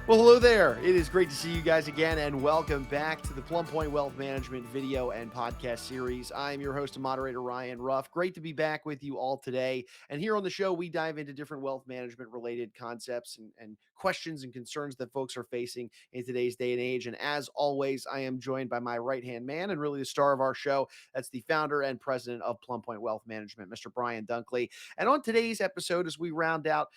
Well, hello there. It is great to see you guys again, and welcome back to the Plum Pointe Wealth Management video and podcast series. I'm your host and moderator, Ryan Ruff. Great to be back with you all today. And here on the show, we dive into different wealth management related concepts and questions and concerns that folks are facing in today's day and age. And as always, I am joined by my right hand man and really the star of our show. That's the founder and president of Plum Pointe Wealth Management, Mr. Brian Dunkley. And on today's episode, as we round out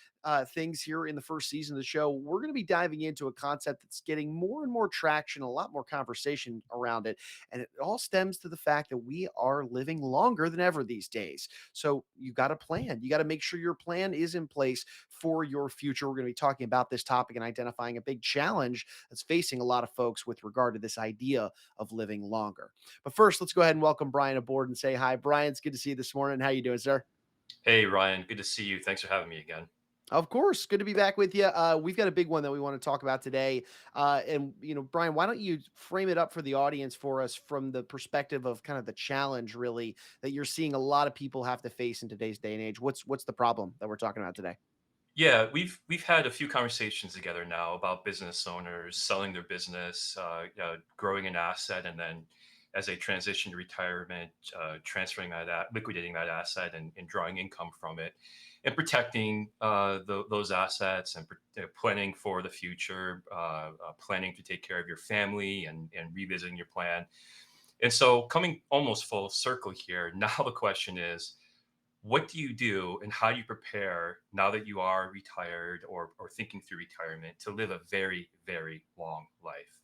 things here in the first season of the show, we're going to be diving into a concept that's getting more and more traction, a lot more conversation around it. And it all stems to the fact that we are living longer than ever these days. So you got to plan. You got to make sure your plan is in place for your future. We're going to be talking about this topic and identifying a big challenge that's facing a lot of folks with regard to this idea of living longer. But first, let's go ahead and welcome Brian aboard and say hi. Brian, it's good to see you this morning. How you doing, sir? Hey Ryan, good to see you. Thanks for having me again. Of course, good to be back with you. We've got a big one that we want to talk about today, and Brian, why don't you frame it up for the audience for us from the perspective of kind of the challenge, really, that you're seeing a lot of people have to face in today's day and age. What's the problem that we're talking about today? Yeah, we've had a few conversations together now about business owners selling their business, growing an asset, and then as they transition to retirement, transferring liquidating that asset, and drawing income from it, and protecting those assets and planning for the future, planning to take care of your family and revisiting your plan. And so, coming almost full circle here, now the question is, what do you do and how do you prepare now that you are retired or thinking through retirement to live a very, very long life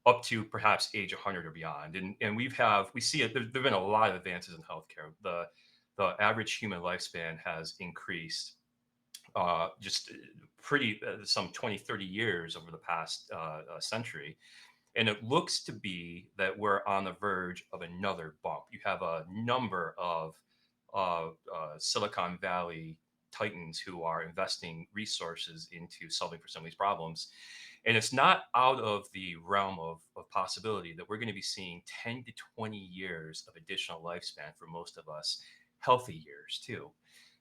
up to perhaps age 100 or beyond? And we see it. There've been a lot of advances in healthcare. The average human lifespan has increased just pretty some 20, 30 years over the past century. And it looks to be that we're on the verge of another bump. You have a number of Silicon Valley titans who are investing resources into solving for some of these problems. And it's not out of the realm of possibility that we're going to be seeing 10 to 20 years of additional lifespan for most of us, healthy years too.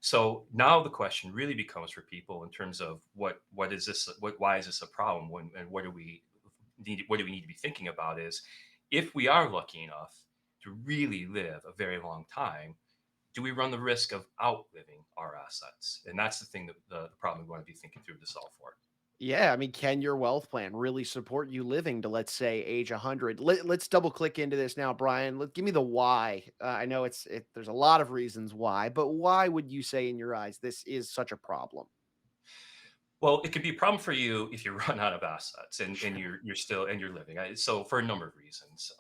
So now the question really becomes for people in terms of what is this, why is this a problem, and what do we need to be thinking about is, if we are lucky enough to really live a very long time, do we run the risk of outliving our assets? And that's the thing, that the problem we want to be thinking through to solve for. Yeah, I mean, can your wealth plan really support you living to, let's say, age 100? Let's double click into this now, Brian. Give me the why. I know there's a lot of reasons why, but why would you say, in your eyes, this is such a problem? Well, it could be a problem for you if you run out of assets and Sure. you're still and you're living. So for a number of reasons,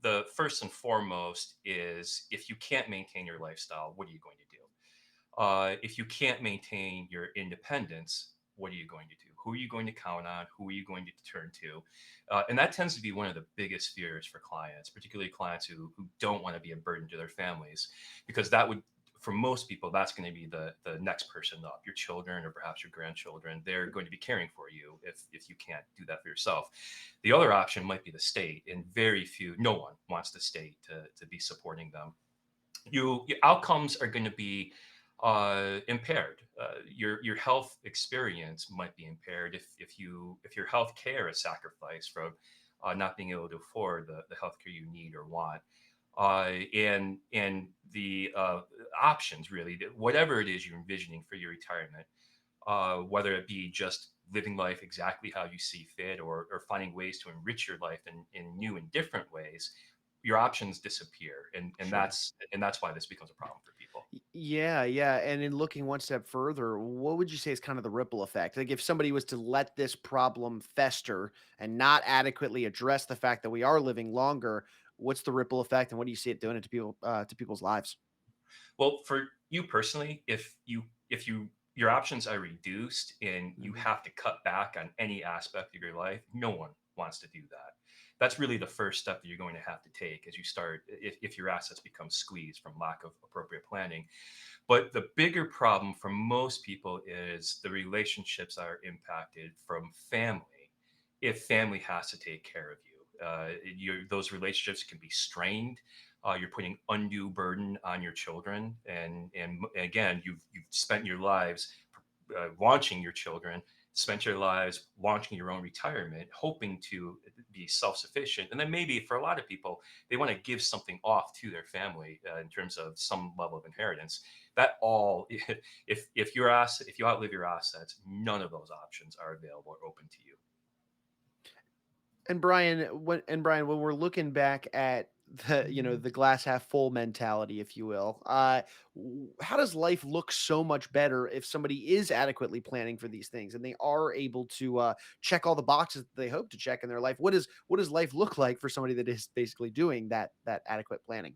the first and foremost is, if you can't maintain your lifestyle, what are you going to do? If you can't maintain your independence, what are you going to do? Who are you going to count on? Who are you going to turn to? And that tends to be one of the biggest fears for clients, particularly clients who don't want to be a burden to their families, because that would, for most people, that's going to be the next person up, your children or perhaps your grandchildren. They're going to be caring for you if you can't do that for yourself. The other option might be the state, and no one wants the state to be supporting them. Your outcomes are going to be impaired. Your health experience might be impaired if your health care is sacrificed from not being able to afford the health care you need or want. And the options, really, whatever it is you're envisioning for your retirement, whether it be just living life exactly how you see fit, or finding ways to enrich your life in new and different ways, your options disappear, and Sure. that's why this becomes a problem for people. Yeah, yeah. And in looking one step further, what would you say is kind of the ripple effect? Like if somebody was to let this problem fester and not adequately address the fact that we are living longer, what's the ripple effect and what do you see it doing to people to people's lives? Well, for you personally, if your options are reduced and you Mhm. have to cut back on any aspect of your life, no one wants to do that. That's really the first step that you're going to have to take as you start, if your assets become squeezed from lack of appropriate planning. But the bigger problem for most people is the relationships that are impacted from family. If family has to take care of you, those relationships can be strained. You're putting undue burden on your children, and again, you've spent your lives launching your children spent your lives launching your own retirement, hoping to be self sufficient. And then maybe for a lot of people, they want to give something off to their family in terms of some level of inheritance. That all, if you outlive your assets, none of those options are available or open to you. And Brian, when we're looking back at the glass half full mentality, if you will, how does life look so much better if somebody is adequately planning for these things and they are able to check all the boxes that they hope to check in their life? What does life look like for somebody that is basically doing that adequate planning?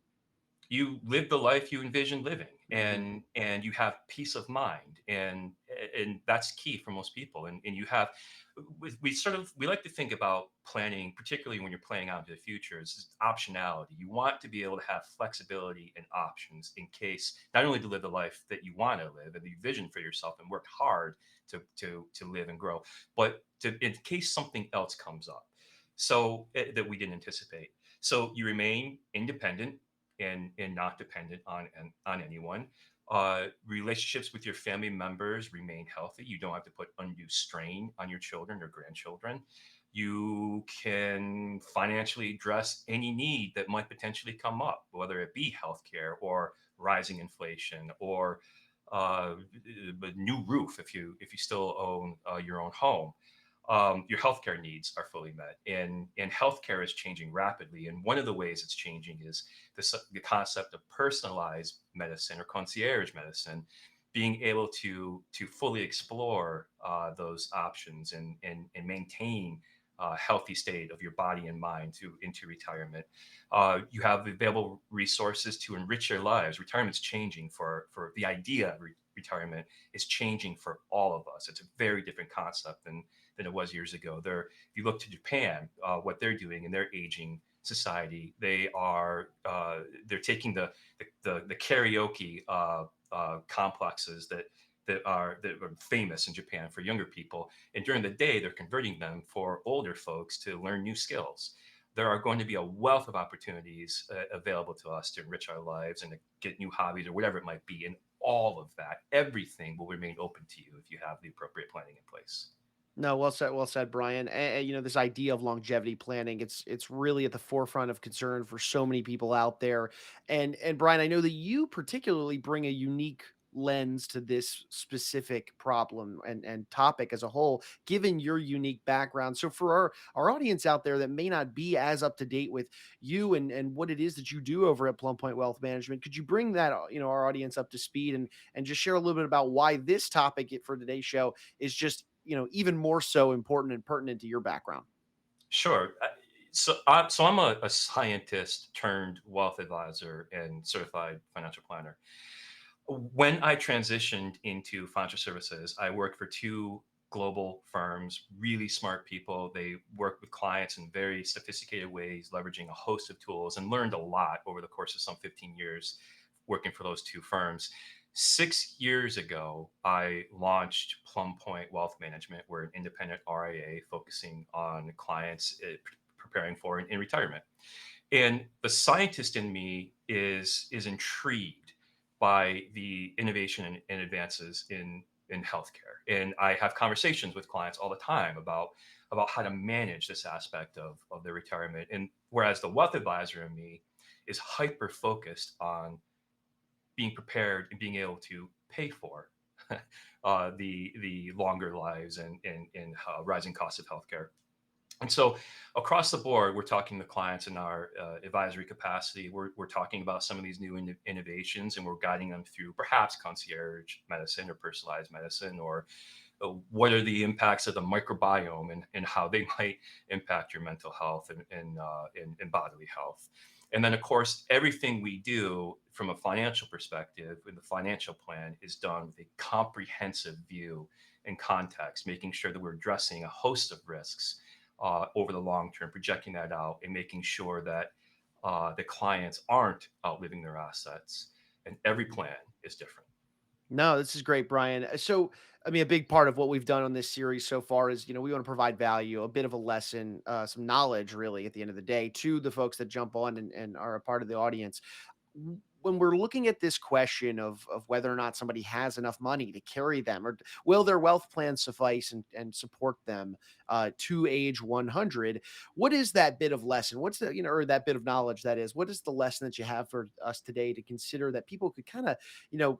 You live the life you envision living, and you have peace of mind, and that's key for most people. And you have we like to think about planning, particularly when you're planning out into the future, is optionality. You want to be able to have flexibility and options in case, not only to live the life that you want to live and the vision for yourself and work hard to live and grow, but in case something else comes up, so that we didn't anticipate. So you remain independent and not dependent on anyone. Relationships with your family members remain healthy. You don't have to put undue strain on your children or grandchildren. You can financially address any need that might potentially come up, whether it be healthcare or rising inflation or a new roof if you still own your own home. Your healthcare needs are fully met, and healthcare is changing rapidly. And one of the ways it's changing is the concept of personalized medicine or concierge medicine, being able to fully explore those options and maintain a healthy state of your body and mind into retirement. You have available resources to enrich your lives. Retirement's changing for the idea of retirement is changing for all of us. It's a very different concept than it was years ago. If you look to Japan, what they're doing in their aging society, they're taking the karaoke complexes that are famous in Japan for younger people, and during the day they're converting them for older folks to learn new skills. There are going to be a wealth of opportunities available to us to enrich our lives and to get new hobbies or whatever it might be. And all of that, everything will remain open to you if you have the appropriate planning in place. No, well said, Brian. This idea of longevity planning, it's really at the forefront of concern for so many people out there. And Brian, I know that you particularly bring a unique lens to this specific problem and topic as a whole, given your unique background. So for our audience out there that may not be as up to date with you and what it is that you do over at Plum Point Wealth Management, could you bring that our audience up to speed and just share a little bit about why this topic for today's show is just even more so important and pertinent to your background? Sure. So I'm a scientist turned wealth advisor and certified financial planner. When I transitioned into financial services, I worked for two global firms, really smart people. They work with clients in very sophisticated ways, leveraging a host of tools, and learned a lot over the course of some 15 years working for those two firms. 6 years ago, I launched Plum Point Wealth Management. We're an independent RIA focusing on clients preparing for in retirement. And the scientist in me is intrigued by the innovation and advances in healthcare. And I have conversations with clients all the time about how to manage this aspect of their retirement. And whereas the wealth advisor in me is hyper focused on being prepared and being able to pay for the longer lives and rising costs of healthcare. And so across the board, we're talking to clients in our advisory capacity. We're talking about some of these new innovations, and we're guiding them through perhaps concierge medicine or personalized medicine, or what are the impacts of the microbiome and how they might impact your mental health and bodily health. And then, of course, everything we do from a financial perspective in the financial plan is done with a comprehensive view and context, making sure that we're addressing a host of risks over the long term, projecting that out and making sure that the clients aren't outliving their assets. And every plan is different. No, this is great, Brian. So, I mean, a big part of what we've done on this series so far is, we want to provide value, a bit of a lesson, some knowledge, really, at the end of the day, to the folks that jump on and are a part of the audience. when we're looking at this question of whether or not somebody has enough money to carry them, or will their wealth plan suffice and support them to age 100, what is that bit of lesson? What's the, or that bit of knowledge that is, what is the lesson that you have for us today to consider that people could kind of, you know,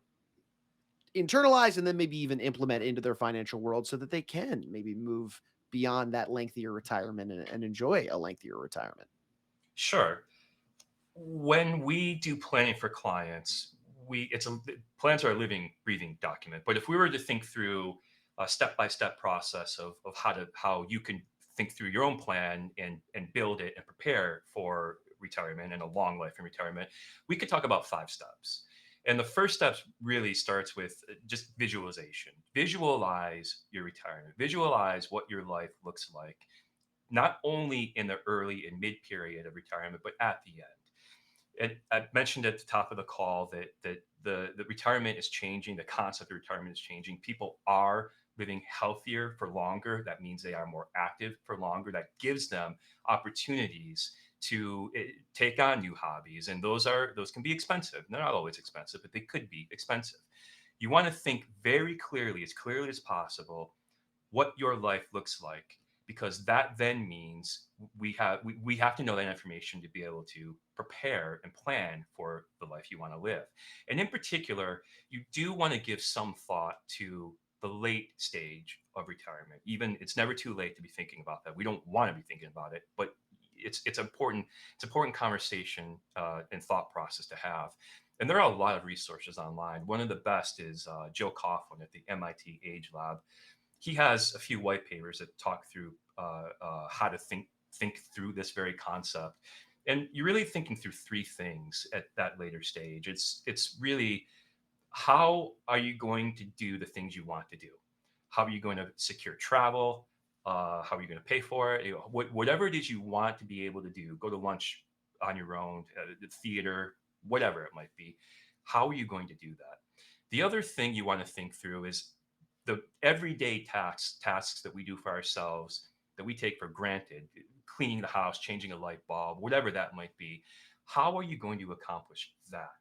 internalize and then maybe even implement into their financial world so that they can maybe move beyond that lengthier retirement and enjoy a lengthier retirement? Sure. When we do planning for clients, plans are a living, breathing document. But if we were to think through a step-by-step process of how you can think through your own plan and build it and prepare for retirement and a long life in retirement, we could talk about 5 steps. And the first step really starts with just visualization. Visualize your retirement. Visualize what your life looks like, not only in the early and mid period of retirement, but at the end. And I mentioned at the top of the call that the retirement is changing. The concept of retirement is changing. People are living healthier for longer. That means they are more active for longer. That gives them opportunities to take on new hobbies, and those can be expensive. They're not always expensive, but they could be expensive. You want to think very clearly, as clearly as possible, what your life looks like, because that then means we have to know that information to be able to prepare and plan for the life you want to live. And in particular, you do want to give some thought to the late stage of retirement. Even it's never too late to be thinking about that. We don't want to be thinking about it, but it's important conversation and thought process to have. And there are a lot of resources online. One of the best is Joe Coughlin at the MIT Age Lab. He has a few white papers that talk through how to think through this very concept. And you're really thinking through 3 things at that later stage. It's really, how are you going to do the things you want to do? How are you going to secure travel? How are you going to pay for it? Whatever it is you want to be able to do, go to lunch on your own, the theater, whatever it might be. How are you going to do that? The other thing you want to think through is the everyday tasks that we do for ourselves, that we take for granted, cleaning the house, changing a light bulb, whatever that might be. How are you going to accomplish that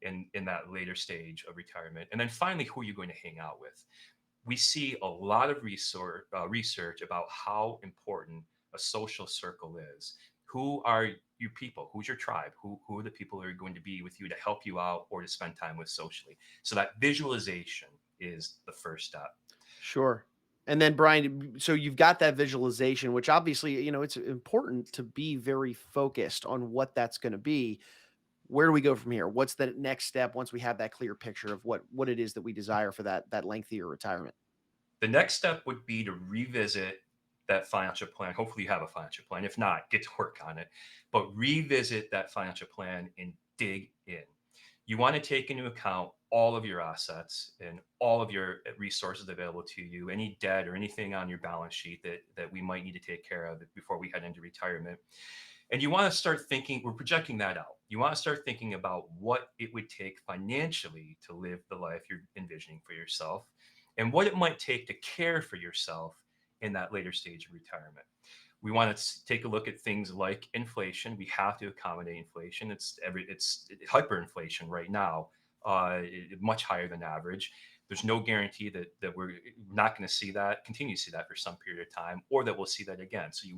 in that later stage of retirement? And then finally, who are you going to hang out with? We see a lot of research about how important a social circle is. Who are your people? Who's your tribe? Who are the people who are going to be with you to help you out or to spend time with socially? So that visualization is the first step. Sure. And then Brian, so you've got that visualization, which obviously, it's important to be very focused on what that's going to be. Where do we go from here? What's the next step once we have that clear picture of what it is that we desire for that lengthier retirement? The next step would be to revisit that financial plan. Hopefully, you have a financial plan. If not, get to work on it. But revisit that financial plan and dig in. You want to take into account all of your assets and all of your resources available to you, any debt or anything on your balance sheet that we might need to take care of before we head into retirement. And you want to start thinking, we're projecting that out. You want to start thinking about what it would take financially to live the life you're envisioning for yourself, and what it might take to care for yourself in that later stage of retirement. We want to take a look at things like inflation. We have to accommodate inflation. It's hyperinflation right now, much higher than average. There's no guarantee that we're not going to see that, continue to see that for some period of time, or that we'll see that again. So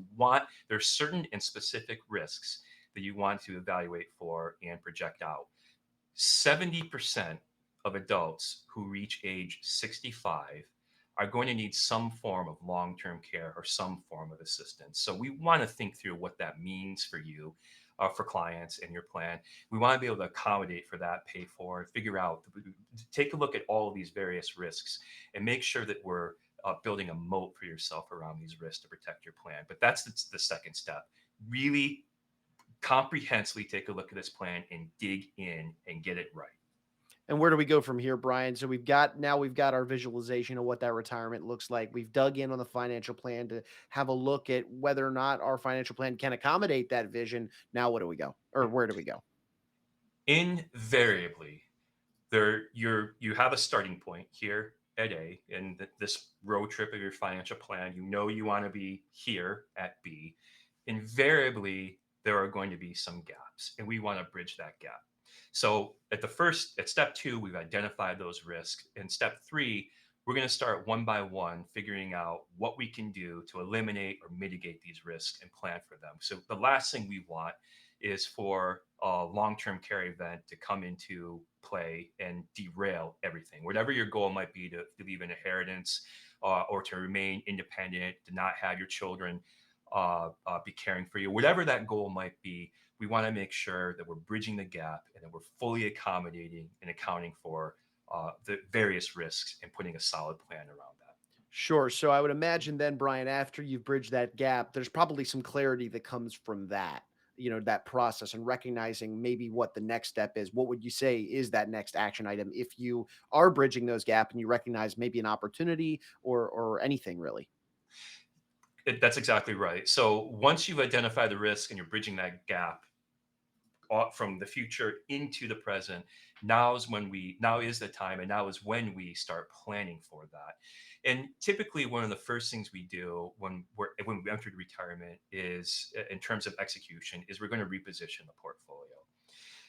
there's certain and specific risks that you want to evaluate for and project out. 70% of adults who reach age 65 are going to need some form of long term care or some form of assistance. So we want to think through what that means for you, for clients and your plan. We want to be able to accommodate for that, pay for it, figure out, take a look at all of these various risks and make sure that we're building a moat for yourself around these risks to protect your plan. But that's the second step. Really comprehensively take a look at this plan and dig in and get it right. And where do we go from here, Brian? So we've got our visualization of what that retirement looks like. We've dug in on the financial plan to have a look at whether or not our financial plan can accommodate that vision. Now, what do we go? Or where do we go? Invariably, you have a starting point here at A in this road trip of your financial plan. You know you want to be here at B. Invariably, there are going to be some gaps, and we want to bridge that gap. So at step two, we've identified those risks. In step three, we're going to start one by one, figuring out what we can do to eliminate or mitigate these risks and plan for them. So the last thing we want is for a long-term care event to come into play and derail everything. Whatever your goal might be to leave an inheritance or to remain independent, to not have your children be caring for you, whatever that goal might be, we want to make sure that we're bridging the gap and that we're fully accommodating and accounting for the various risks and putting a solid plan around that. Sure. So I would imagine then, Brian, after you've bridged that gap, there's probably some clarity that comes from that, that process and recognizing maybe what the next step is. What would you say is that next action item if you are bridging those gap and you recognize maybe an opportunity or anything really? That's exactly right. So once you've identified the risk and you're bridging that gap from the future into the present, now is the time, and now is when we start planning for that. And typically one of the first things we do when we enter retirement is, in terms of execution, is we're going to reposition the portfolio.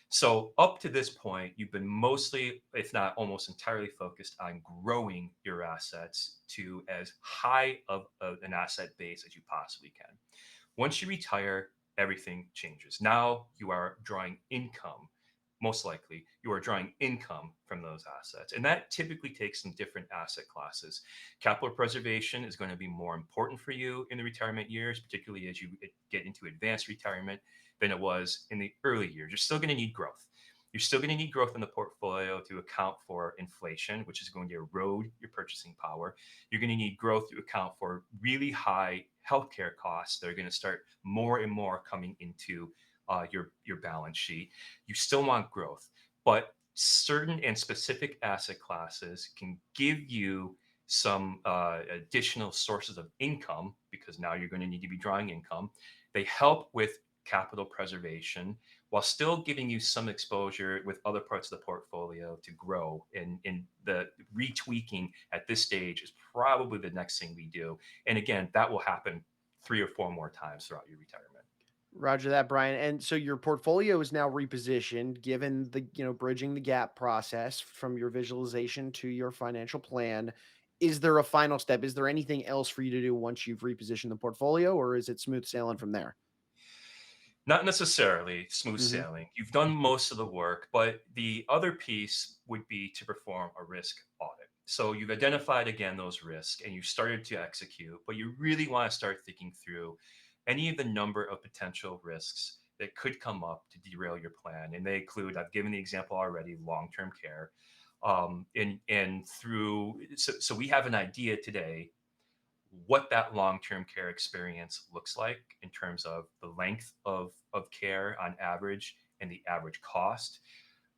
So up to this point, you've been mostly, if not almost entirely, focused on growing your assets to as high of an asset base as you possibly can. Once you retire, everything changes. Now you are drawing income. Most likely, you are drawing income from those assets. And that typically takes some different asset classes. Capital preservation is going to be more important for you in the retirement years, particularly as you get into advanced retirement, than it was in the early years. You're still going to need growth. You're still going to need growth in the portfolio to account for inflation, which is going to erode your purchasing power. You're going to need growth to account for really high healthcare costs that are going to start more and more coming into your balance sheet. You still want growth, but certain and specific asset classes can give you some additional sources of income because now you're going to need to be drawing income. They help with capital preservation while still giving you some exposure with other parts of the portfolio to grow. And the retweaking at this stage is probably the next thing we do. And again, that will happen 3 or 4 more times throughout your retirement. Roger that, Brian. And so your portfolio is now repositioned given the, bridging the gap process from your visualization to your financial plan. Is there a final step? Is there anything else for you to do once you've repositioned the portfolio, or is it smooth sailing from there? Not necessarily smooth Mhm. sailing. You've done most of the work, but the other piece would be to perform a risk audit. So you've identified again those risks and you started to execute, but you really want to start thinking through any of the number of potential risks that could come up to derail your plan. And they include, I've given the example already, long-term care. And so we have an idea today what that long-term care experience looks like in terms of the length of care on average and the average cost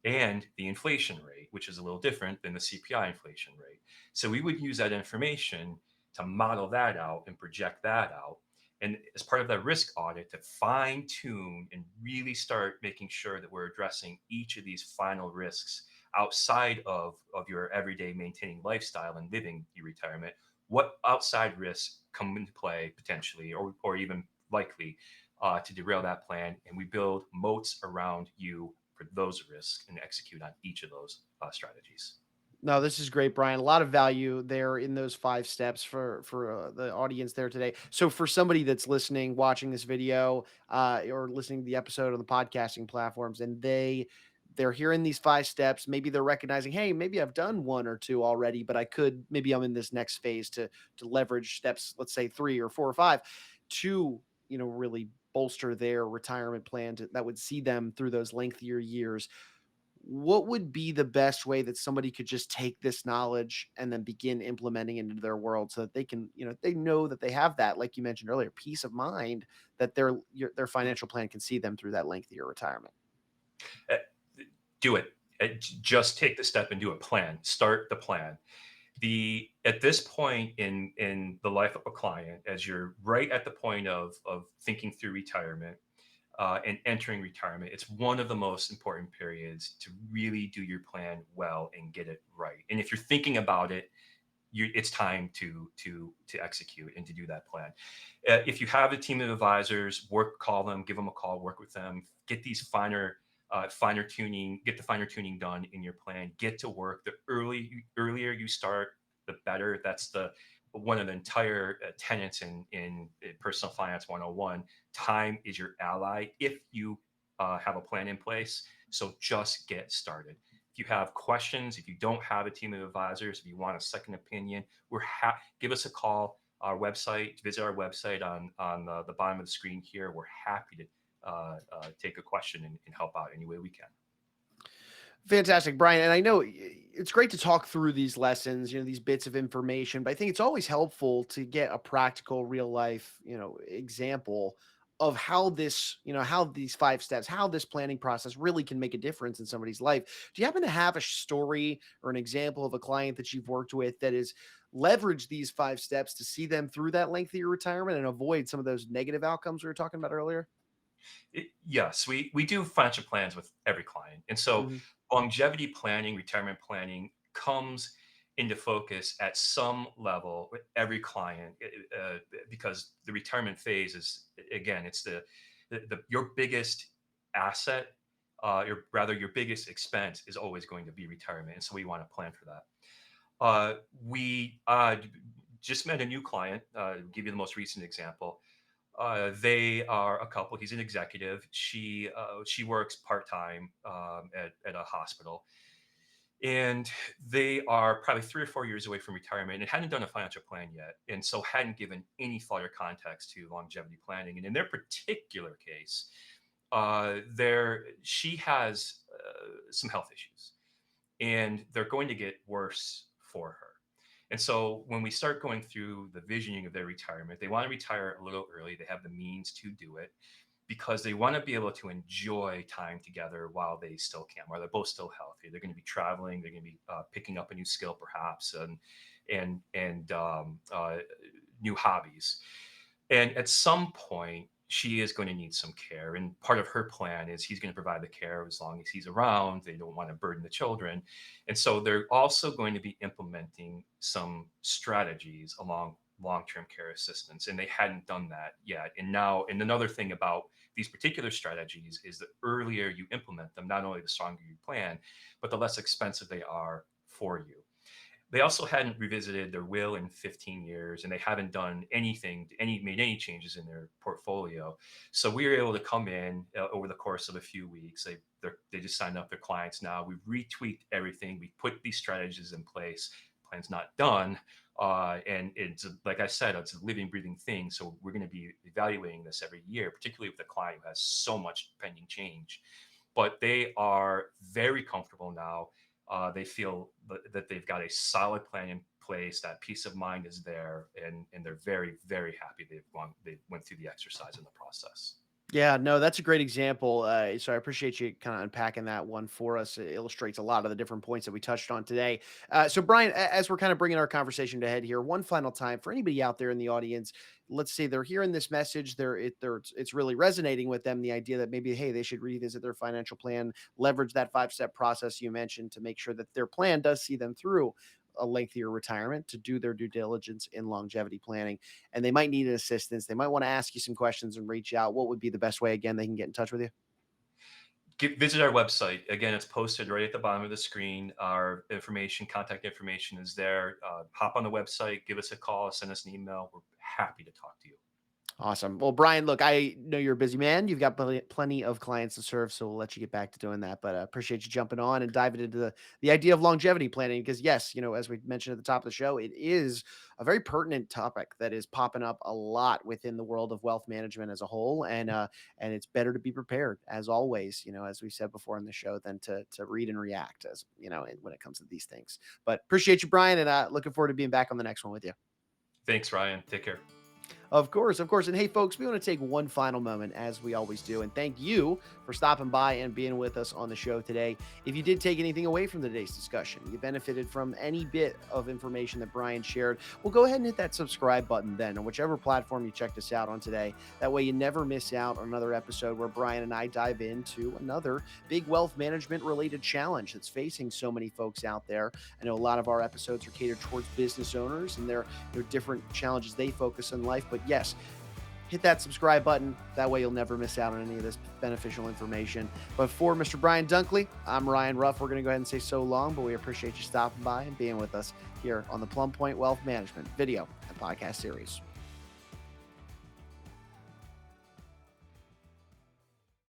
and the inflation rate, which is a little different than the CPI inflation rate. So we would use that information to model that out and project that out. And as part of that risk audit, to fine tune and really start making sure that we're addressing each of these final risks outside of your everyday maintaining lifestyle and living your retirement. What outside risks come into play potentially or even likely to derail that plan? And we build moats around you for those risks and execute on each of those strategies. No, this is great, Brian. A lot of value there in those 5 steps for the audience there today. So for somebody that's listening, watching this video, or listening to the episode on the podcasting platforms, and they're hearing these 5 steps, maybe they're recognizing, "Hey, maybe I've done 1 or 2 already, but maybe I'm in this next phase to leverage steps, let's say 3 or 4 or 5 to, really bolster their retirement plan that would see them through those lengthier years." What would be the best way that somebody could just take this knowledge and then begin implementing it into their world so that they can, they know that they have that, like you mentioned earlier, peace of mind that their financial plan can see them through that lengthier retirement? Uh, do it. Just take the step and do a plan. Start the plan. The At this point in the life of a client, as you're right at the point of thinking through retirement and entering retirement, it's one of the most important periods to really do your plan well and get it right. And if you're thinking about it, it's time to execute and to do that plan. If you have a team of advisors, call them, give them a call, work with them, get these finer get the finer tuning done in your plan. Get to work. Earlier you start, the better. That's the one of the entire tenets in personal finance 101. Time is your ally if you have a plan in place. So just get started. If you have questions, if you don't have a team of advisors, if you want a second opinion, give us a call. Our website, visit our website on the bottom of the screen here. We're happy to take a question and help out any way we can. Fantastic, Brian. And I know it's great to talk through these lessons, these bits of information, but I think it's always helpful to get a practical, real life, example of how this, how these 5 steps, how this planning process really can make a difference in somebody's life. Do you happen to have a story or an example of a client that you've worked with that is leveraged these 5 steps to see them through that lengthier retirement and avoid some of those negative outcomes we were talking about earlier? Yes, we do financial plans with every client. And so Hmm. longevity planning, retirement planning comes into focus at some level with every client because the retirement phase is, again, it's your biggest asset, your biggest expense is always going to be retirement. And so we want to plan for that. We just met a new client, give you the most recent example. They are a couple. He's an executive. She works part time at a hospital, and they are probably 3 or 4 years away from retirement and hadn't done a financial plan yet, and so hadn't given any thought or context to longevity planning. And in their particular case, she has some health issues, and they're going to get worse for her. And so when we start going through the visioning of their retirement, they want to retire a little early. They have the means to do it because they want to be able to enjoy time together while they still can, while they're both still healthy. They're going to be traveling. They're going to be picking up a new skill, perhaps, and new hobbies. And at some point, she is going to need some care. And part of her plan is he's going to provide the care as long as he's around. They don't want to burden the children. And so they're also going to be implementing some strategies along long-term care assistance. And they hadn't done that yet. And another thing about these particular strategies is the earlier you implement them, not only the stronger you plan, but the less expensive they are for you. They also hadn't revisited their will in 15 years, and they haven't done made any changes in their portfolio. So we were able to come in over the course of a few weeks. They just signed up their clients now. We've retweaked everything. We put these strategies in place. Plan's not done, and it's like I said, it's a living, breathing thing. So we're going to be evaluating this every year, particularly with a client who has so much pending change. But they are very comfortable now. They feel that they've got a solid plan in place. That peace of mind is there, and they're very, very happy they went through the exercise in the process. Yeah, no, that's a great example. So I appreciate you kind of unpacking that one for us. It illustrates a lot of the different points that we touched on today. So, Brian, as we're kind of bringing our conversation to head here, one final time for anybody out there in the audience, let's say they're hearing this message, it's really resonating with them. The idea that maybe, hey, they should revisit their financial plan, leverage that 5 step process you mentioned to make sure that their plan does see them through a lengthier retirement, to do their due diligence in longevity planning, and they might need an assistance. They might want to ask you some questions and reach out. What would be the best way, again, they can get in touch with you? Visit our website. Again, it's posted right at the bottom of the screen. Our contact information is there. Hop on the website, give us a call, send us an email. We're happy to talk to you. Awesome. Well, Brian, look, I know you're a busy man. You've got plenty of clients to serve, so we'll let you get back to doing that. But I appreciate you jumping on and diving into the idea of longevity planning because, yes, as we mentioned at the top of the show, it is a very pertinent topic that is popping up a lot within the world of wealth management as a whole, and it's better to be prepared as always. As we said before in the show, than to read and react as when it comes to these things. But appreciate you, Brian, and looking forward to being back on the next one with you. Thanks, Ryan. Take care. Of course, of course. And hey, folks, we want to take one final moment, as we always do, and thank you for stopping by and being with us on the show today. If you did take anything away from today's discussion, you benefited from any bit of information that Brian shared, well, go ahead and hit that subscribe button then on whichever platform you checked us out on today. That way, you never miss out on another episode where Brian and I dive into another big wealth management related challenge that's facing so many folks out there. I know a lot of our episodes are catered towards business owners and their different challenges they focus on in life. But yes, hit that subscribe button. That way you'll never miss out on any of this beneficial information. But for Mr. Brian Dunkley, I'm Ryan Ruff. We're going to go ahead and say so long, but we appreciate you stopping by and being with us here on the Plum Pointe Wealth Management video and podcast series.